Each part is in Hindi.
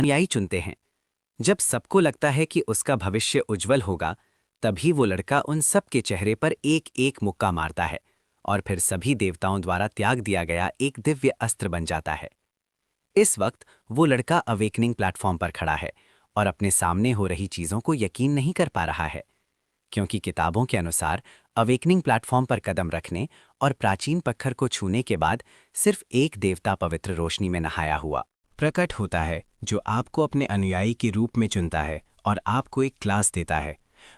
अनुयायी चुनते हैं। जब सबको लगता है कि उसका भविष्य उज्जवल होगा, तभी वो लड़का उन सब के चेहरे पर एक एक मुक्का मारता है और फिर सभी देवताओं द्वारा त्याग दिया गया एक दिव्य अस्त्र बन जाता है। इस वक्त वो लड़का अवेकनिंग प्लेटफॉर्म पर खड़ा है और अपने सामने हो रही चीजों को यकीन नहीं कर पा रहा है, क्योंकि किताबों के अनुसार अवेकनिंग प्लेटफॉर्म पर कदम रखने और प्राचीन पत्थर को छूने के बाद सिर्फ एक देवता पवित्र रोशनी में नहाया हुआ प्रकट होता है, जो आपको अपने अनुयायी के रूप में चुनता है और आपको एक क्लास देता है।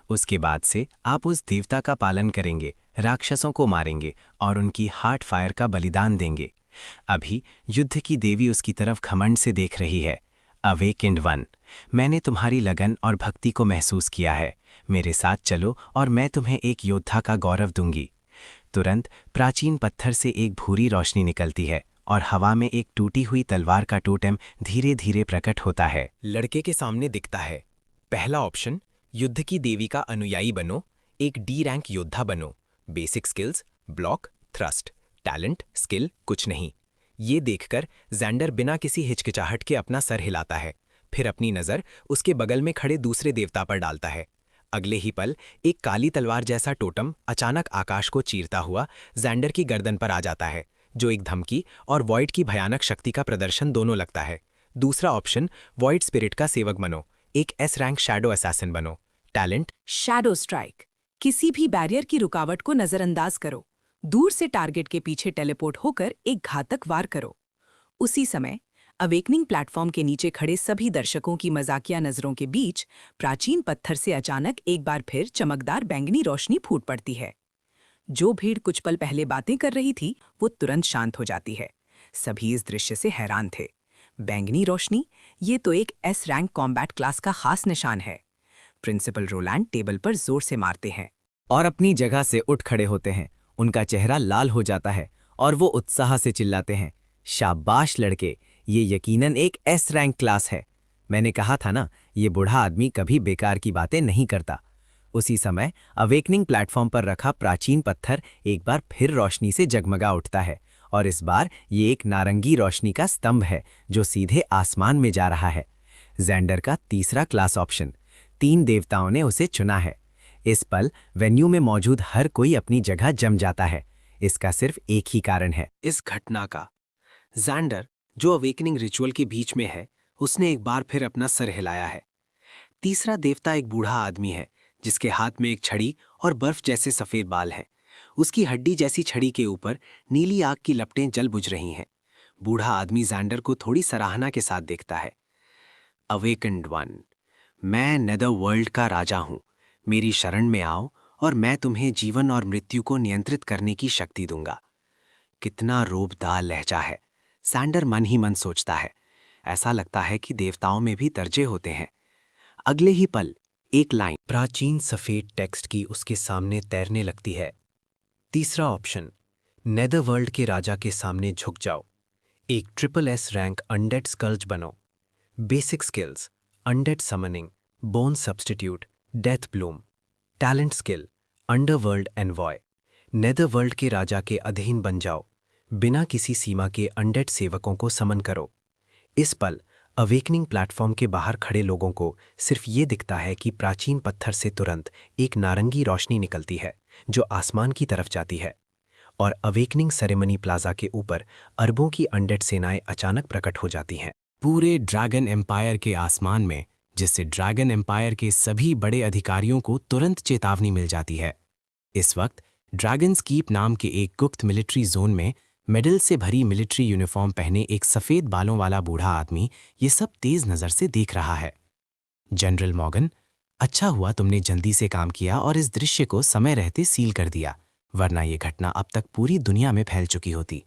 उसके बाद से आप उस देवता का पालन करेंगे, राक्षसों को मारेंगे और उनकी हार्ट फायर का बलिदान देंगे। अभी युद्ध की देवी उसकी तरफ घमंड से देख रही है। अवेकेंड वन, मैंने तुम्हारी लगन और भक्ति को महसूस किया है। मेरे साथ चलो और मैं तुम्हें एक योद्धा का गौरव दूंगी। तुरंत प्राचीन पत्थर से एक भूरी रोशनी निकलती है और हवा में एक टूटी हुई तलवार का टोटेम धीरे धीरे प्रकट होता है। लड़के के सामने दिखता है। पहला ऑप्शन, युद्ध की देवी का अनुयायी बनो, एक डी रैंक योद्धा बनो। Basic skills, block, thrust, talent, skill कुछ नहीं। ये देखकर जैंडर बिना किसी हिचकिचाहट के अपना सर हिलाता है, फिर अपनी नज़र उसके बगल में खड़े दूसरे देवता पर डालता है। अगले ही पल एक काली तलवार जैसा टोटम अचानक आकाश को चीरता हुआ जैंडर की गर्दन पर आ जाता है, जो एक धमकी और वॉइड की भयानक शक्ति का प्रदर्शन दोनों लगता है। दूसरा ऑप्शन, वॉइड स्पिरिट का सेवक बनो, एक एस रैंक शैडो असैसिन बनो। टैलेंट, शैडो स्ट्राइक, किसी भी बैरियर की रुकावट को नजरअंदाज करो। दूर से टारगेट के पीछे टेलीपोर्ट होकर एक घातक वार करो। उसी समय अवेकनिंग प्लेटफॉर्म के नीचे खड़े सभी दर्शकों की मजाकिया नजरों के बीच प्राचीन पत्थर से अचानक एक बार फिर चमकदार बैंगनी रोशनी फूट पड़ती है। जो भीड़ कुछ पल पहले बातें कर रही थी, वो तुरंत शांत हो जाती है। सभी इस दृश्य से हैरान थे। बैंगनी रोशनी, ये तो एक एस रैंक कॉम्बैट क्लास का खास निशान है। प्रिंसिपल रोलैंड टेबल पर जोर से मारते हैं और अपनी जगह से उठ खड़े होते हैं। उनका चेहरा लाल हो जाता है और वो उत्साह से चिल्लाते हैं, शाबाश लड़के, ये यकीनन एक एस रैंक क्लास है। मैंने कहा था ना, ये बूढ़ा आदमी कभी बेकार की बातें नहीं करता। उसी समय अवेकनिंग प्लेटफॉर्म पर रखा प्राचीन पत्थर एक बार फिर रोशनी से जगमगा उठता है और इस बार ये एक नारंगी रोशनी का स्तंभ है जो सीधे आसमान में जा रहा है। जैंडर का तीसरा क्लास ऑप्शन। 3 देवताओं ने उसे चुना है। इस पल वेन्यू में मौजूद हर कोई अपनी जगह जम जाता है। इसका सिर्फ एक ही कारण है, इस घटना का। जैंडर, जो अवेकनिंग रिचुअल के बीच में है, उसने एक बार फिर अपना सर हिलाया है। तीसरा देवता एक बूढ़ा आदमी है, जिसके हाथ में एक छड़ी और बर्फ जैसे सफेद बाल हैं। उसकी हड्डी जैसी छड़ी के ऊपर नीली आग की लपटें जल बुझ रही हैं। बूढ़ा आदमी जैंडर को थोड़ी सराहना के साथ देखता है। अवेकन्ड वन, मैं नेदर वर्ल्ड का राजा हूं। मेरी शरण में आओ और मैं तुम्हें जीवन और मृत्यु को नियंत्रित करने की शक्ति दूंगा। कितना रोबदार लहजा है, सैंडर मन ही मन सोचता है। ऐसा लगता है कि देवताओं में भी दर्जे होते हैं। अगले ही पल एक लाइन प्राचीन सफेद टेक्स्ट की उसके सामने तैरने लगती है। तीसरा ऑप्शन, नेदरवर्ल्ड के राजा के सामने झुक जाओ, एक triple S rank undead skulls बनो। Basic skills, undead summoning, bone substitute, death bloom. Talent skill, underworld envoy, netherworld के राजा के अधीन बन जाओ, बिना किसी सीमा के अनडेड सेवकों को समन करो। इस पल अवेकनिंग प्लेटफॉर्म के बाहर खड़े लोगों को सिर्फ ये दिखता है कि प्राचीन पत्थर से तुरंत एक नारंगी रोशनी निकलती है जो आसमान की तरफ जाती है और अवेकनिंग सेरेमनी प्लाजा के ऊपर अरबों की अनडेड सेनाएं अचानक प्रकट हो जाती हैं, पूरे ड्रैगन एम्पायर के आसमान में, जिससे ड्रैगन एम्पायर के सभी बड़े अधिकारियों को तुरंत चेतावनी मिल जाती है। इस वक्त ड्रैगन्स कीप नाम के एक गुप्त मिलिट्री जोन में मेडल से भरी मिलिट्री यूनिफॉर्म पहने एक सफेद बालों वाला बूढ़ा आदमी ये सब तेज नजर से देख रहा है। जनरल मॉर्गन, अच्छा हुआ तुमने जल्दी से काम किया और इस दृश्य को समय रहते सील कर दिया, वरना ये घटना अब तक पूरी दुनिया में फैल चुकी होती।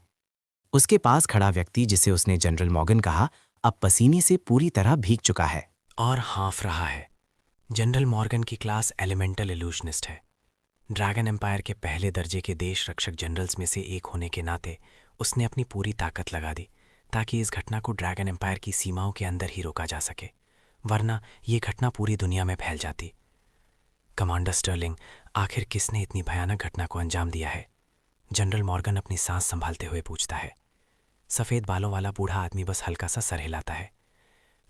उसके पास खड़ा व्यक्ति, जिसे उसने जनरल मॉर्गन कहा, अब पसीने से पूरी तरह भीग चुका है और हाँफ रहा है। जनरल मॉर्गन की क्लास एलिमेंटल इल्यूशनिस्ट है। ड्रैगन एम्पायर के पहले दर्जे के देश रक्षक जनरल्स में से एक होने के नाते उसने अपनी पूरी ताकत लगा दी ताकि इस घटना को ड्रैगन एम्पायर की सीमाओं के अंदर ही रोका जा सके, वरना ये घटना पूरी दुनिया में फैल जाती। कमांडर स्टर्लिंग, आखिर किसने इतनी भयानक घटना को अंजाम दिया है? जनरल मॉर्गन अपनी सांस संभालते हुए पूछता है। सफ़ेद बालों वाला बूढ़ा आदमी बस हल्का सा सर हिलाता है।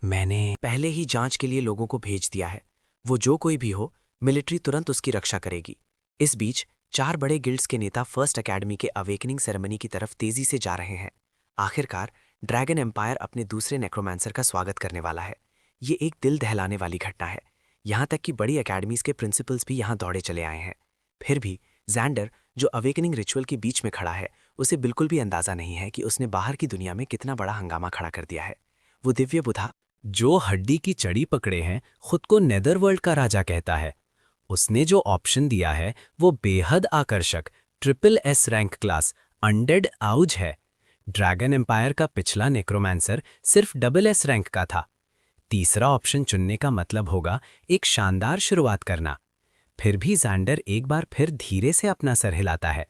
मैंने पहले ही जांच के लिए लोगों को भेज दिया है। वो जो कोई भी हो, मिलिट्री तुरंत उसकी रक्षा करेगी। इस बीच 4 बड़े गिल्ड्स के नेता फर्स्ट एकेडमी के अवेकनिंग सेरेमनी की तरफ तेजी से जा रहे हैं। आखिरकार ड्रैगन एम्पायर अपने दूसरे नेक्रोमांसर का स्वागत करने वाला है। ये एक दिल दहलाने वाली घटना है। यहाँ तक कि बड़ी एकेडमीज के प्रिंसिपल्स भी यहाँ दौड़े चले आए हैं। फिर भी जैंडर, जो अवेकनिंग रिचुअल के बीच में खड़ा है, उसे बिल्कुल भी अंदाजा नहीं है कि उसने बाहर की दुनिया में कितना बड़ा हंगामा खड़ा कर दिया है। वो दिव्य बुधा, जो हड्डी की चड़ी पकड़े हैं, खुद को नेदरवर्ल्ड का राजा कहता है। उसने जो ऑप्शन दिया है वो बेहद आकर्षक triple S rank class undead आउज है। ड्रैगन एम्पायर का पिछला नेक्रोमांसर सिर्फ डबल एस रैंक का था। तीसरा ऑप्शन चुनने का मतलब होगा एक शानदार शुरुआत करना। फिर भी जैंडर एक बार फिर धीरे से अपना सर हिलाता है।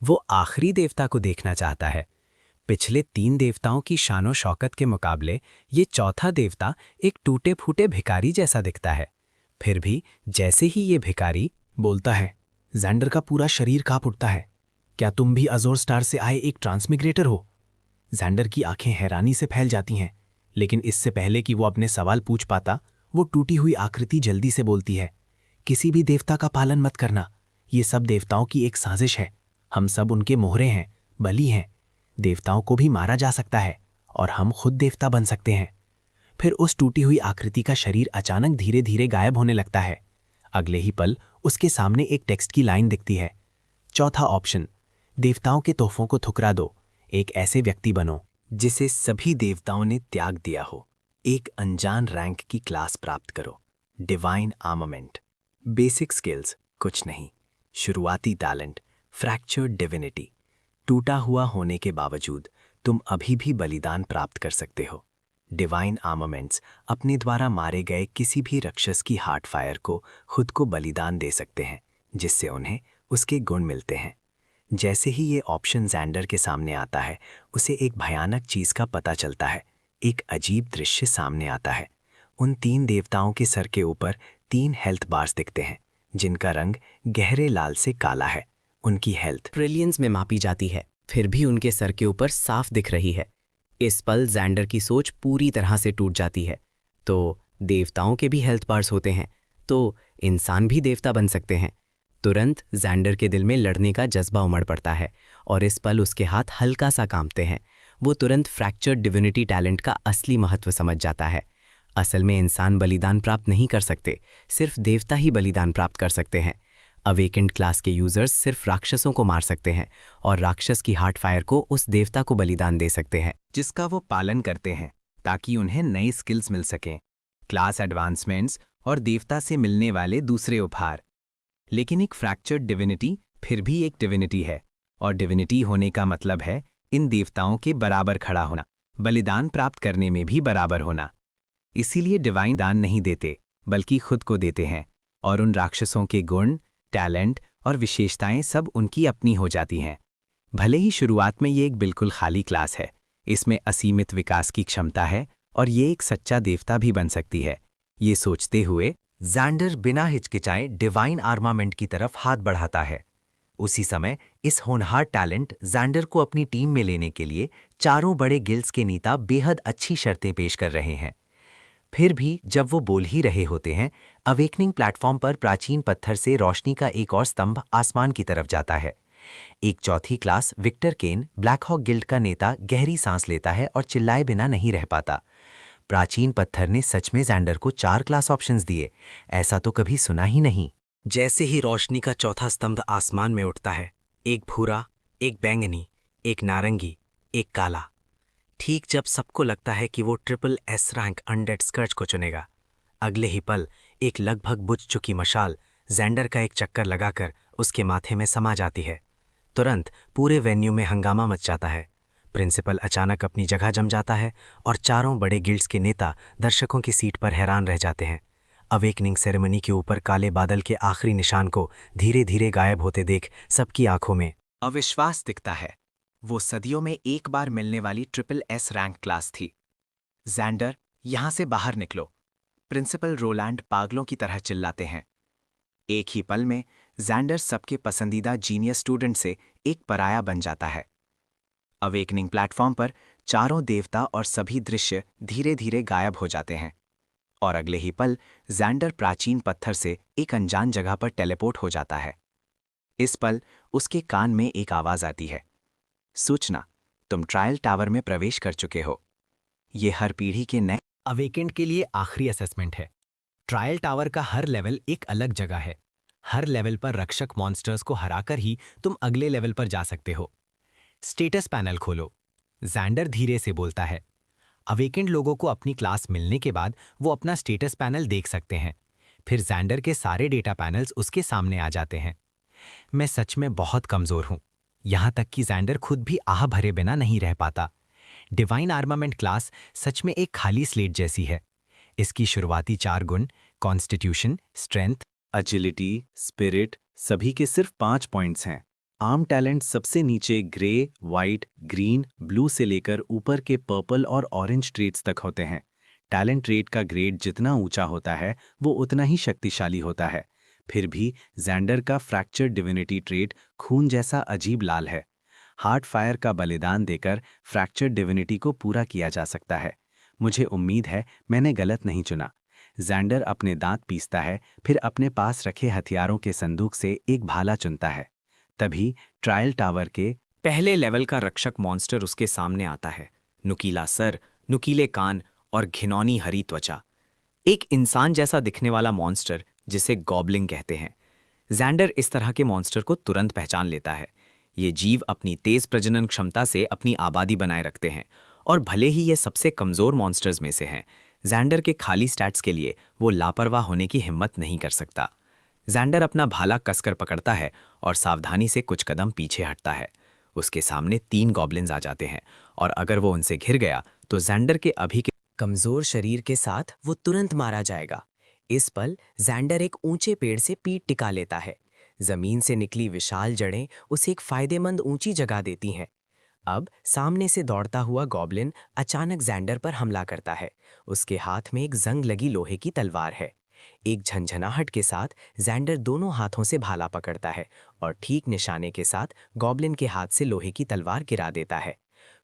वो आखिरी देवता को देखना चाहता है। पिछले 3 देवताओं की शानो शौकत के मुकाबले ये चौथा देवता एक टूटे फूटे भिखारी जैसा दिखता है। फिर भी जैसे ही ये भिखारी बोलता है, जैंडर का पूरा शरीर कांप उठता है। क्या तुम भी अजोर स्टार से आए एक ट्रांसमिग्रेटर हो? जैंडर की आंखें हैरानी से फैल जाती हैं, लेकिन इससे पहले कि वो अपने सवाल पूछ पाता, वो टूटी हुई आकृति जल्दी से बोलती है, किसी भी देवता का पालन मत करना। ये सब देवताओं की एक साजिश है। हम सब उनके मोहरे हैं, बलि हैं। देवताओं को भी मारा जा सकता है और हम खुद देवता बन सकते हैं। फिर उस टूटी हुई आकृति का शरीर अचानक धीरे धीरे गायब होने लगता है। अगले ही पल उसके सामने एक टेक्स्ट की लाइन दिखती है, चौथा ऑप्शन, देवताओं के तोहफों को ठुकरा दो, एक ऐसे व्यक्ति बनो जिसे सभी देवताओं ने त्याग दिया हो। एक अनजान रैंक की क्लास प्राप्त करो, डिवाइन आर्मामेंट। बेसिक स्किल्स कुछ नहीं, शुरुआती टैलेंट फ्रैक्चर्ड डिविनिटी। टूटा हुआ होने के बावजूद तुम अभी भी बलिदान प्राप्त कर सकते हो। डिवाइन आर्मामेंट्स अपने द्वारा मारे गए किसी भी राक्षस की हार्ट फायर को खुद को बलिदान दे सकते हैं, जिससे उन्हें उसके गुण मिलते हैं। जैसे ही ये ऑप्शन जैंडर के सामने आता है, उसे एक भयानक चीज का पता चलता है। एक अजीब दृश्य सामने आता है। उन 3 देवताओं के सर के ऊपर 3 हेल्थ बार्स दिखते हैं, जिनका रंग गहरे लाल से काला है। उनकी हेल्थ ट्रिलियंस में मापी जाती है, फिर भी उनके सर के ऊपर साफ दिख रही है। इस पल जैंडर की सोच पूरी तरह से टूट जाती है। तो देवताओं के भी हेल्थ बार्स होते हैं, तो इंसान भी देवता बन सकते हैं। तुरंत जैंडर के दिल में लड़ने का जज्बा उमड़ पड़ता है और इस पल उसके हाथ हल्का सा कांपते हैं। वो तुरंत फ्रैक्चर्ड डिविनिटी टैलेंट का असली महत्व समझ जाता है। असल में इंसान बलिदान प्राप्त नहीं कर सकते, सिर्फ देवता ही बलिदान प्राप्त कर सकते हैं। अवेकेंड क्लास के यूजर्स सिर्फ राक्षसों को मार सकते हैं और राक्षस की हार्ट फायर को उस देवता को बलिदान दे सकते हैं जिसका वो पालन करते हैं, ताकि उन्हें नई स्किल्स मिल सकें, क्लास एडवांसमेंट्स और देवता से मिलने वाले दूसरे उपहार। लेकिन एक फ्रैक्चर्ड डिविनिटी फिर भी एक डिविनिटी है, और डिविनिटी होने का मतलब है इन देवताओं के बराबर खड़ा होना, बलिदान प्राप्त करने में भी बराबर होना। इसीलिए डिवाइन दान नहीं देते, बल्कि खुद को देते हैं, और उन राक्षसों के गुण, टैलेंट और विशेषताएं सब उनकी अपनी हो जाती हैं। भले ही शुरुआत में ये एक बिल्कुल खाली क्लास है, इसमें असीमित विकास की क्षमता है और ये एक सच्चा देवता भी बन सकती है। ये सोचते हुए जैंडर बिना हिचकिचाए डिवाइन आर्मामेंट की तरफ हाथ बढ़ाता है। उसी समय इस होनहार टैलेंट जैंडर को अपनी टीम में लेने के लिए 4 बड़े गिल्ड्स के नेता बेहद अच्छी शर्तें पेश कर रहे हैं। फिर भी जब वो बोल ही रहे होते हैं, अवेकनिंग प्लेटफॉर्म पर प्राचीन पत्थर से रोशनी का एक और स्तंभ आसमान की तरफ जाता है। एक चौथी क्लास विक्टर केन, ब्लैक हॉक गिल्ड का नेता, गहरी सांस लेता है और चिल्लाए बिना नहीं रह पाता। प्राचीन पत्थर ने सच में जैंडर को 4 क्लास ऑप्शंस दिए, ऐसा तो कभी सुना ही नहीं। जैसे ही रोशनी का चौथा स्तंभ आसमान में उठता है, एक भूरा, एक बैंगनी, एक नारंगी, एक काला। ठीक जब सबको लगता है कि वो ट्रिपल एस रैंक अनडेड स्कर्च को चुनेगा, अगले ही पल एक लगभग बुझ चुकी मशाल जैंडर का एक चक्कर लगाकर उसके माथे में समा जाती है। तुरंत पूरे वेन्यू में हंगामा मच जाता है। प्रिंसिपल अचानक अपनी जगह जम जाता है और 4 बड़े गिल्ड्स के नेता दर्शकों की सीट पर हैरान रह जाते हैं। अवेकनिंग सेरेमनी के ऊपर काले बादल के आखिरी निशान को धीरे धीरे गायब होते देख सबकी आंखों में अविश्वास दिखता है। वो सदियों में एक बार मिलने वाली ट्रिपल एस रैंक क्लास थी। जैंडर, यहां से बाहर निकलो, प्रिंसिपल रोलैंड पागलों की तरह चिल्लाते हैं। एक ही पल में जैंडर सबके पसंदीदा जीनियस स्टूडेंट से एक पराया बन जाता है। अवेकनिंग प्लेटफॉर्म पर चारों देवता और सभी दृश्य धीरे धीरे गायब हो जाते हैं और अगले ही पल जैंडर प्राचीन पत्थर से एक अनजान जगह पर टेलीपोर्ट हो जाता है। इस पल उसके कान में एक आवाज आती है, सूचना, तुम ट्रायल टावर में प्रवेश कर चुके हो। ये हर पीढ़ी के नए अवेकेंड के लिए आखिरी असेसमेंट है। ट्रायल टावर का हर लेवल एक अलग जगह है। हर लेवल पर रक्षक मॉन्स्टर्स को हराकर ही तुम अगले लेवल पर जा सकते हो। स्टेटस पैनल खोलो। जैंडर धीरे से बोलता है। अवेकेंड लोगों को अपनी क्लास मिलने के बाद वो अपना स्टेटस पैनल देख सकते हैं। फिर जैंडर के सारे डेटा पैनल्स उसके सामने आ जाते हैं। मैं सच में बहुत कमजोर हूं। यहां तक कि जैंडर खुद भी आह भरे बिना नहीं रह पाता। डिवाइन आर्मामेंट क्लास सच में एक खाली स्लेट जैसी है। इसकी शुरुआती 4 गुण कॉन्स्टिट्यूशन, स्ट्रेंथ, एजिलिटी, स्पिरिट सभी के सिर्फ 5 पॉइंट्स हैं। आर्म टैलेंट सबसे नीचे ग्रे, वाइट, ग्रीन, ब्लू से लेकर ऊपर के पर्पल और ऑरेंज ट्रेट्स तक होते हैं। टैलेंट ट्रेट का ग्रेड जितना ऊंचा होता है वो उतना ही शक्तिशाली होता है। फिर भी जैंडर का फ्रैक्चर डिविनिटी ट्रेट खून जैसा अजीब लाल है। हार्ट फायर का बलिदान देकर फ्रैक्चर डिविनिटी को पूरा किया जा सकता है। मुझे उम्मीद है मैंने गलत नहीं चुना। जैंडर अपने दांत पीसता है, फिर अपने पास रखे हथियारों के संदूक से एक भाला चुनता है। तभी ट्रायल टावर के पहले लेवल का रक्षक मॉन्स्टर उसके सामने आता है। नुकीला सर, नुकीले कान और घिनौनी हरी त्वचा। एक इंसान जैसा दिखने वाला मॉन्स्टर जिसे गॉबलिन कहते हैं। जैंडर इस तरह के मॉन्स्टर को तुरंत पहचान लेता है। ये जीव अपनी तेज प्रजनन क्षमता से अपनी आबादी बनाए रखते हैं और भले ही ये सबसे कमजोर मॉन्स्टर्स में से हैं, जैंडर के खाली स्टैट्स के लिए वो लापरवाह होने की हिम्मत नहीं कर सकता। जैंडर अपना भाला कसकर पकड़ता है और सावधानी से कुछ कदम पीछे हटता है। उसके सामने 3 गॉबलिन्स आ जाते हैं और अगर वो उनसे घिर गया तो जैंडर के अभी के कमजोर शरीर के साथ वो तुरंत मारा जाएगा। इस पल जैंडर एक ऊंचे पेड़ से पीठ टिका लेता है। जमीन से निकली विशाल जड़ें उसे एक फायदेमंद ऊंची जगह देती हैं। अब सामने से दौड़ता हुआ गॉबलिन अचानक जैंडर पर हमला करता है। उसके हाथ में एक जंग लगी लोहे की तलवार है। एक झंझनाहट के साथ जैंडर दोनों हाथों से भाला पकड़ता है और ठीक निशाने के साथ गॉबलिन के हाथ से लोहे की तलवार गिरा देता है।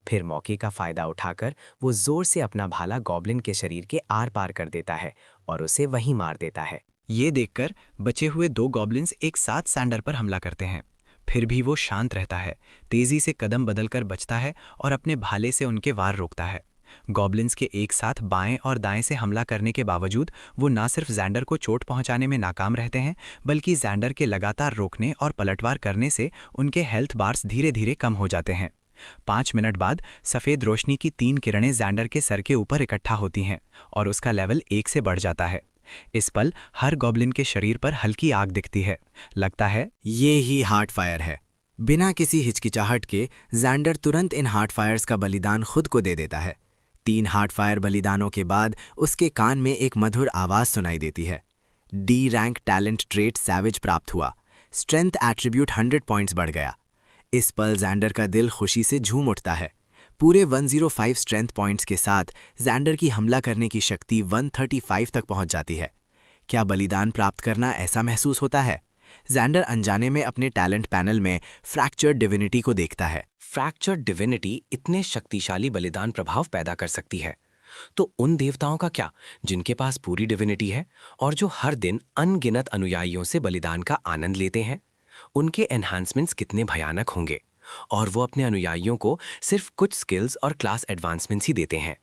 फिर मौके का फायदा उठाकर वो जोर से अपना भाला गॉबलिन के शरीर के आर पार कर देता है और उसे वहीं मार देता है। ये देखकर बचे हुए 2 गॉबलिन्स एक साथ सैंडर पर हमला करते हैं। फिर भी वो शांत रहता है, तेजी से कदम बदलकर बचता है और अपने भाले से उनके वार रोकता है। गॉबलिन्स के एक साथ बाएं और दाएं से हमला करने के बावजूद वो न सिर्फ जैंडर को चोट पहुंचाने में नाकाम रहते हैं, बल्कि जैंडर के लगातार रोकने और पलटवार करने से उनके हेल्थ बार्स धीरे धीरे कम हो जाते हैं। 5 मिनट बाद सफ़ेद रोशनी की 3 किरणें जैंडर के सर के ऊपर इकट्ठा होती हैं और उसका लेवल 1 से बढ़ जाता है। इस पल हर गॉबलिन के शरीर पर हल्की आग दिखती है। लगता है ये ही हार्ट फायर है। बिना किसी हिचकिचाहट के जैंडर तुरंत इन हार्ट फायर्स का बलिदान खुद को दे देता है। 3 हार्ट फायर बलिदानों के बाद उसके कान में एक मधुर आवाज सुनाई देती है। D rank talent trait savage प्राप्त हुआ। स्ट्रेंथ एट्रीब्यूट 100 पॉइंट्स बढ़ गया। इस पल जैंडर का दिल खुशी से झूम उठता है। पूरे 105 स्ट्रेंथ पॉइंट्स के साथ जैंडर की हमला करने की शक्ति 135 तक पहुंच जाती है। क्या बलिदान प्राप्त करना ऐसा महसूस होता है? जैंडर अनजाने में अपने टैलेंट पैनल में फ्रैक्चर डिविनिटी को देखता है। फ्रैक्चर डिविनिटी इतने शक्तिशाली बलिदान प्रभाव पैदा कर सकती है, तो उन देवताओं का क्या जिनके पास पूरी डिविनिटी है और जो हर दिन अनगिनत अनुयायियों से बलिदान का आनंद लेते हैं? उनके एनहांसमेंट्स कितने भयानक होंगे और वो अपने अनुयायियों को सिर्फ कुछ स्किल्स और क्लास एडवांसमेंट्स ही देते हैं।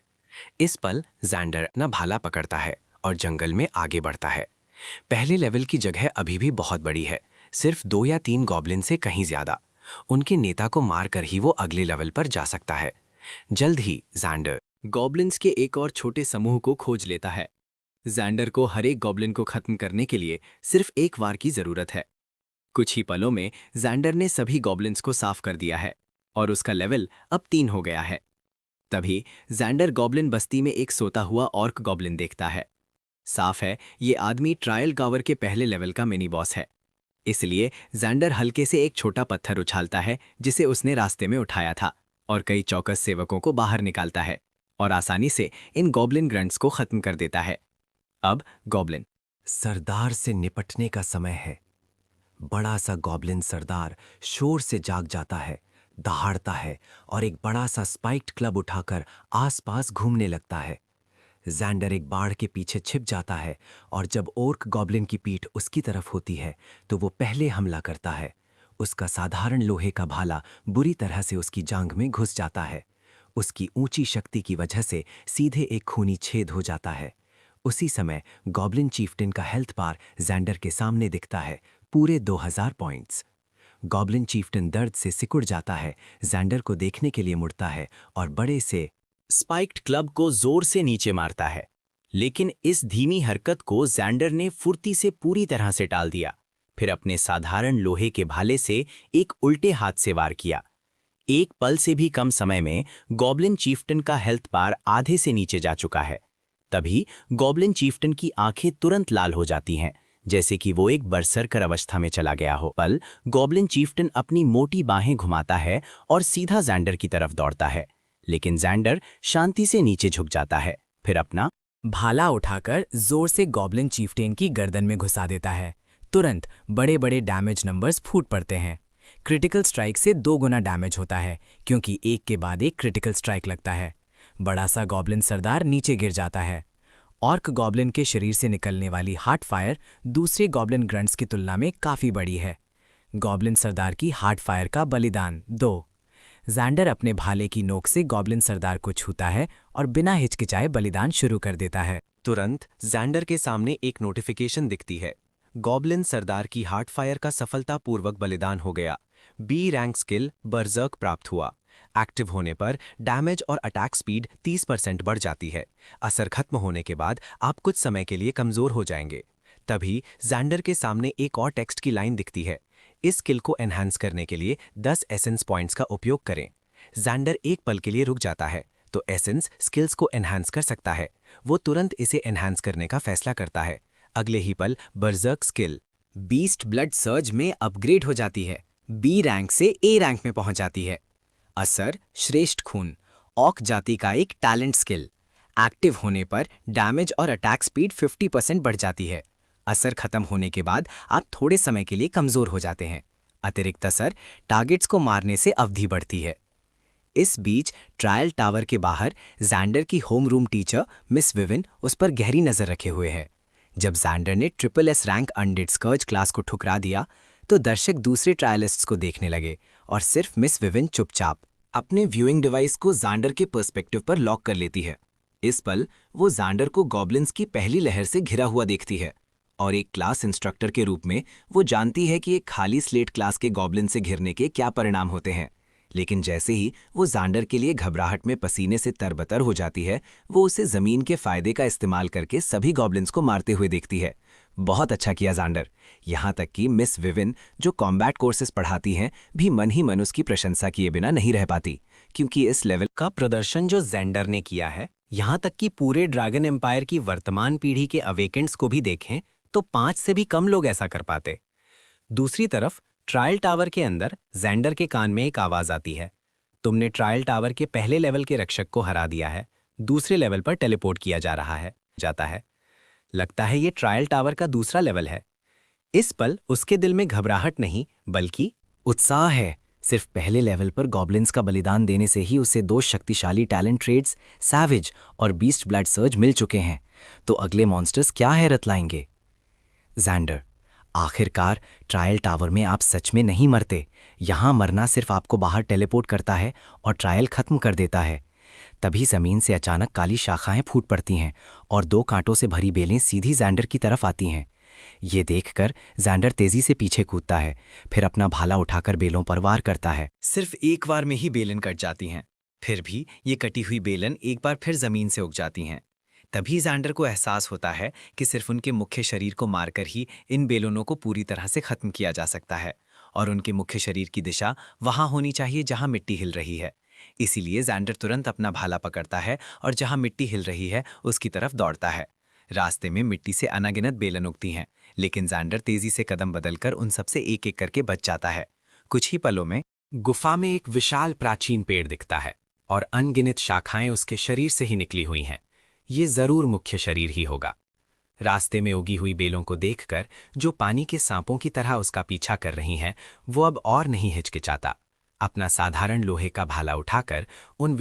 इस पल जैंडर अपना भाला पकड़ता है और जंगल में आगे बढ़ता है। पहले लेवल की जगह अभी भी बहुत बड़ी है, सिर्फ 2 या 3 गॉबलिन से कहीं ज्यादा। उनके नेता को मारकर ही वो अगले लेवल पर जा सकता है। जल्द ही जैंडर गॉबलिन्स के एक और छोटे समूह को खोज लेता है। जैंडर को हर एक गॉबलिन को खत्म करने के लिए सिर्फ एक वार की जरूरत है। कुछ ही पलों में जैंडर ने सभी गॉबलिन्स को साफ कर दिया है और उसका लेवल अब 3 हो गया है। तभी जैंडर गॉबलिन बस्ती में एक सोता हुआ ऑर्क गॉबलिन देखता है। साफ है ये आदमी ट्रायल गावर के पहले लेवल का मिनी बॉस है। इसलिए जैंडर हल्के से एक छोटा पत्थर उछालता है जिसे उसने रास्ते में उठाया था और कई चौकस सेवकों को बाहर निकालता है और आसानी से इन गॉबलिन ग्रंट्स को खत्म कर देता है। अब गॉबलिन सरदार से निपटने का समय है। बड़ा सा गॉबलिन सरदार शोर से जाग जाता है, दहाड़ता है और एक बड़ा सा स्पाइक्ड क्लब उठाकर आसपास घूमने लगता है। जैंडर एक बाड़ के पीछे छिप जाता है और जब ओर्क गॉब्लिन की पीठ उसकी तरफ होती है तो वो पहले हमला करता है। उसका साधारण लोहे का भाला बुरी तरह से उसकी जांघ में घुस जाता है। उसकी ऊंची शक्ति की वजह से सीधे एक खूनी छेद हो जाता है। उसी समय गॉब्लिन चीफ्टिन का हेल्थ बार जैंडर के सामने दिखता है, पूरे 2000 पॉइंट्स। गॉब्लिन चीफ्टिन दर्द से सिकुड़ जाता है, जैंडर को देखने के लिए मुड़ता है और बड़े से स्पाइक्ड क्लब को जोर से नीचे मारता है, लेकिन इस धीमी हरकत को जैंडर ने फुर्ती से पूरी तरह से टाल दिया। फिर अपने साधारण लोहे के भाले से एक उल्टे हाथ से वार किया। एक पल से भी कम समय में गॉब्लिन चीफ्टन का हेल्थ बार आधे से नीचे जा चुका है। तभी गॉब्लिन चीफ्टन की आंखें तुरंत लाल हो जाती हैं, जैसे कि वो एक बरसरकर अवस्था में चला गया हो। पल गॉब्लिन चीफ्टन अपनी मोटी बाहें घुमाता है और सीधा जैंडर की तरफ दौड़ता है, लेकिन जैंडर शांति से नीचे झुक जाता है। फिर अपना भाला उठाकर जोर से गॉब्लिन चीफ्टेन की गर्दन में घुसा देता है। तुरंत बड़े बड़े डैमेज नंबर्स फूट पड़ते हैं। क्रिटिकल स्ट्राइक से 2 गुना डैमेज होता है, क्योंकि एक के बाद एक क्रिटिकल स्ट्राइक लगता है। बड़ा सा गॉब्लिन सरदार नीचे गिर जाता है। ऑर्क गॉब्लिन के शरीर से निकलने वाली हार्ट फायर दूसरे गॉब्लिन ग्रंट्स की तुलना में काफी बड़ी है। गॉब्लिन सरदार की हार्ट फायर का बलिदान 2। जैंडर अपने भाले की नोक से गॉब्लिन सरदार को छूता है और बिना हिचकिचाए बलिदान शुरू कर देता है। तुरंत जैंडर के सामने एक नोटिफिकेशन दिखती है। गॉब्लिन सरदार की हार्ट फायर का सफलतापूर्वक बलिदान हो गया। बी रैंक स्किल बर्जर्क प्राप्त हुआ। एक्टिव होने पर डैमेज और अटैक स्पीड 30% बढ़ जाती है। असर खत्म होने के बाद आप कुछ समय के लिए कमजोर हो जाएंगे। तभी जैंडर के सामने एक और टेक्स्ट की लाइन दिखती है। इस स्किल को एनहांस करने के लिए 10 एसेंस पॉइंट्स का उपयोग करें। जैंडर एक पल के लिए रुक जाता है, तो एसेंस स्किल्स को एनहांस कर सकता है। वो तुरंत इसे एनहांस करने का फैसला करता है। अगले ही पल berserk skill beast blood surge में अपग्रेड हो जाती है। बी रैंक से ए रैंक में पहुंच जाती है। असर श्रेष्ठ खून, ऑक जाति का एक टैलेंट स्किल। एक्टिव होने पर डैमेज और अटैक स्पीड 50% बढ़ जाती है। असर खत्म होने के बाद आप थोड़े समय के लिए कमजोर हो जाते हैं। अतिरिक्त असर टारगेट्स को मारने से अवधि बढ़ती है। इस बीच ट्रायल टावर के बाहर जैंडर की home room teacher miss woven उस पर गहरी नजर रखे हुए है। जब जैंडर ने SSS rank undead scourge class को ठुकरा दिया तो दर्शक दूसरे ट्रायलिस्ट्स को देखने लगे और सिर्फ मिस विविन चुपचाप अपने व्यूइंग डिवाइस को जैंडर के पर्सपेक्टिव पर लॉक कर लेती है। इस पल वो जैंडर को गॉब्लिन्स की पहली लहर से घिरा हुआ देखती है और एक क्लास इंस्ट्रक्टर के रूप में वो जानती है कि एक खाली स्लेट क्लास के गॉब्लिन से घिरने के क्या परिणाम होते हैं। लेकिन जैसे ही वो जैंडर के लिए घबराहट में पसीने से तरबतर हो जाती है, वो उसे जमीन के फायदे का इस्तेमाल करके सभी गॉब्लिन्स को मारते हुए देखती है। बहुत अच्छा किया जैंडर। यहाँ तक कि मिस विविन जो कॉम्बैट कोर्सेज पढ़ाती हैं भी मन ही मन उसकी प्रशंसा किए बिना नहीं रह पाती, क्योंकि इस लेवल का प्रदर्शन जो जैंडर ने किया है, यहाँ तक कि पूरे ड्रैगन एम्पायर की वर्तमान पीढ़ी के अवेकेंट्स को भी देखें तो 5 से भी कम लोग ऐसा कर पाते। दूसरी तरफ ट्रायल टावर के अंदर जैंडर के कान में एक आवाज आती है, तुमने ट्रायल टावर के पहले लेवल के रक्षक को हरा दिया है, दूसरे लेवल पर टेलीपोर्ट किया जाता है। लगता है ये ट्रायल टावर का दूसरा लेवल है। इस पल उसके दिल में घबराहट नहीं बल्कि उत्साह है। सिर्फ पहले लेवल पर गॉब्लिन्स का बलिदान देने से ही उसे 2 शक्तिशाली टैलेंट ट्रेड्स सैविज और बीस्ट ब्लड सर्ज मिल चुके हैं, तो अगले मॉन्स्टर्स क्या हैरत लाएंगे। जैंडर, आखिरकार ट्रायल टावर में आप सच में नहीं मरते। यहां मरना सिर्फ आपको बाहर टेलीपोर्ट करता है और ट्रायल खत्म कर देता है। तभी जमीन से अचानक काली शाखाएं फूट पड़ती हैं और 2 कांटों से भरी बेलें सीधी जैंडर की तरफ आती हैं। ये देखकर जैंडर तेजी से पीछे कूदता है, फिर अपना भाला उठाकर बेलों पर वार करता है। सिर्फ एक बार में ही बेलन कट जाती हैं, फिर भी ये कटी हुई बेलन एक बार फिर जमीन से उग जाती हैं। तभी जैंडर को एहसास होता है कि सिर्फ उनके मुख्य शरीर को मारकर ही इन बेलनों को पूरी तरह से खत्म किया जा सकता है, और उनके मुख्य शरीर की दिशा वहां होनी चाहिए जहां मिट्टी हिल रही है। इसीलिए जैंडर तुरंत अपना भाला पकड़ता है और जहां मिट्टी हिल रही है उसकी तरफ दौड़ता है। रास्ते में मिट्टी से अनगिनत बेलन उगती हैं, लेकिन जैंडर तेजी से कदम बदलकर उन सबसे एक एक करके बच जाता है। कुछ ही पलों में गुफा में एक विशाल प्राचीन पेड़ दिखता है और अनगिनत शाखाएं उसके शरीर से ही निकली हुई हैं। ये जरूर मुख्य शरीर ही होगा। रास्ते में उगी हुई बेलों को देखकर जो पानी के सांपों की तरह उसका पीछा कर रही हैं, वो अब और नहीं हिचकिचाता। अपना साधारण लोहे का भाला उठाकर उन